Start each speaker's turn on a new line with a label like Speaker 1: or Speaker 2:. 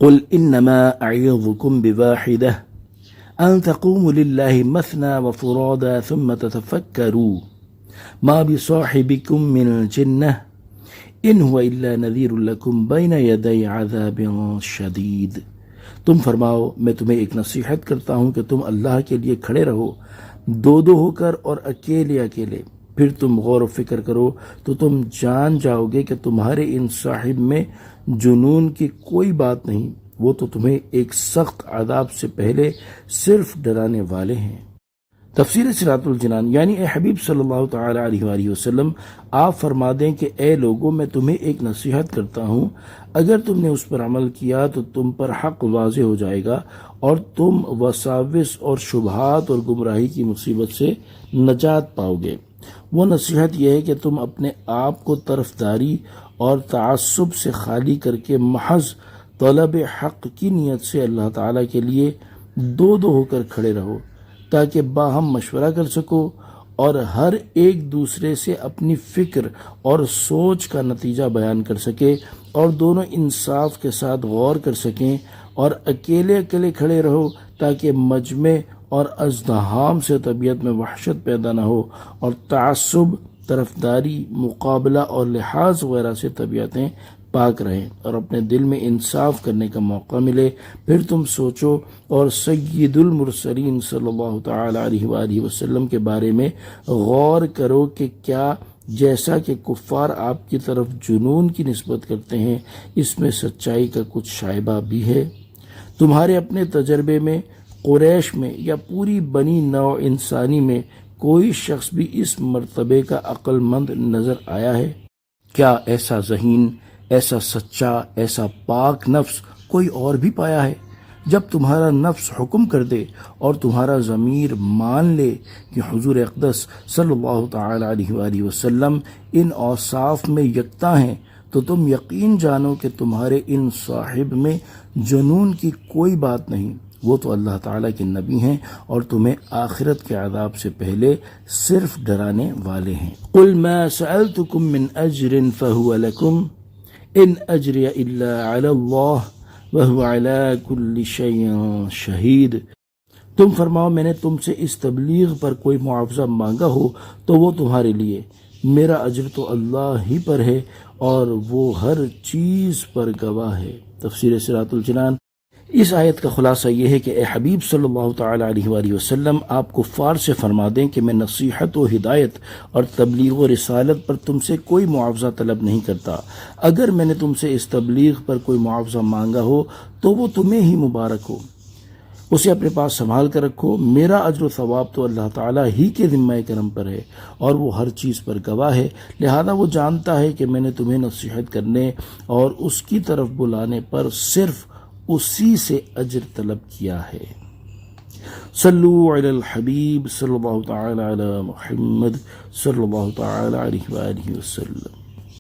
Speaker 1: قل انما اعظكم بواحدة ان تقوموا لله مثنى وفرادا ثم تتفكروا ما بصاحبكم من الجنة ان هو الا نذير لكم بين يدي عذاب شدید۔ تم فرماؤ میں تمہیں ایک نصیحت کرتا ہوں کہ تم اللہ کے لیے کھڑے رہو، دو دو ہو کر اور اکیلے اکیلے، پھر تم غور و فکر کرو تو تم جان جاؤ گے کہ تمہارے ان صاحب میں جنون کی کوئی بات نہیں، وہ تو تمہیں ایک سخت عذاب سے پہلے صرف ڈرانے والے ہیں۔ تفسیر صراط الجنان، یعنی اے حبیب صلی اللہ تعالی علیہ وآلہ وسلم، آپ فرما دیں کہ اے لوگوں میں تمہیں ایک نصیحت کرتا ہوں، اگر تم نے اس پر عمل کیا تو تم پر حق واضح ہو جائے گا اور تم وساوس اور شبہات اور گمراہی کی مصیبت سے نجات پاؤ گے۔ وہ نصیحت یہ ہے کہ تم اپنے آپ کو طرفداری اور تعصب سے خالی کر کے محض طلب حق کی نیت سے اللہ تعالیٰ کے لیے دو دو ہو کر کھڑے رہو، تاکہ باہم مشورہ کر سکو اور ہر ایک دوسرے سے اپنی فکر اور سوچ کا نتیجہ بیان کر سکے اور دونوں انصاف کے ساتھ غور کر سکیں، اور اکیلے اکیلے کھڑے رہو تاکہ مجمع اور ازدحام سے طبیعت میں وحشت پیدا نہ ہو اور تعصب، طرفداری، مقابلہ اور لحاظ وغیرہ سے طبیعتیں پاک رہیں اور اپنے دل میں انصاف کرنے کا موقع ملے۔ پھر تم سوچو اور سید المرسلین صلی اللہ تعالی علیہ وآلہ وسلم کے بارے میں غور کرو کہ کیا جیسا کہ کفار آپ کی طرف جنون کی نسبت کرتے ہیں اس میں سچائی کا کچھ شائبہ بھی ہے؟ تمہارے اپنے تجربے میں قریش میں یا پوری بنی نوع انسانی میں کوئی شخص بھی اس مرتبے کا عقل مند نظر آیا ہے؟ کیا ایسا ذہین، ایسا سچا، ایسا پاک نفس کوئی اور بھی پایا ہے؟ جب تمہارا نفس حکم کر دے اور تمہارا ضمیر مان لے کہ حضور اقدس صلی اللہ تعالی علیہ وآلہ وسلم ان اوصاف میں یکتا ہیں، تو تم یقین جانو کہ تمہارے ان صاحب میں جنون کی کوئی بات نہیں، وہ تو اللہ تعالیٰ کے نبی ہیں اور تمہیں آخرت کے عذاب سے پہلے صرف ڈرانے والے ہیں۔ قل ما سألتكم من اجر فهو لكم ان اجری الا علی اللہ وهو علی کل شیء شہید۔ تم فرماؤ میں نے تم سے اس تبلیغ پر کوئی معاوضہ مانگا ہو تو وہ تمہارے لیے، میرا اجر تو اللہ ہی پر ہے اور وہ ہر چیز پر گواہ ہے۔ تفسیر صراط الجنان۔ اس آیت کا خلاصہ یہ ہے کہ اے حبیب صلی اللہ تعالی علیہ وآلہ وسلم، آپ کفار سے فرما دیں کہ میں نصیحت و ہدایت اور تبلیغ و رسالت پر تم سے کوئی معاوضہ طلب نہیں کرتا۔ اگر میں نے تم سے اس تبلیغ پر کوئی معاوضہ مانگا ہو تو وہ تمہیں ہی مبارک ہو، اسے اپنے پاس سنبھال کر رکھو، میرا اجر و ثواب تو اللہ تعالیٰ ہی کے ذمہ کرم پر ہے اور وہ ہر چیز پر گواہ ہے، لہذا وہ جانتا ہے کہ میں نے تمہیں نصیحت کرنے اور اس کی طرف بلانے پر صرف اسی سے اجر طلب کیا ہے۔ صلو علی الحبیب صلی اللہ تعالی علی محمد صلی اللہ تعالی علیہ وآلہ وسلم۔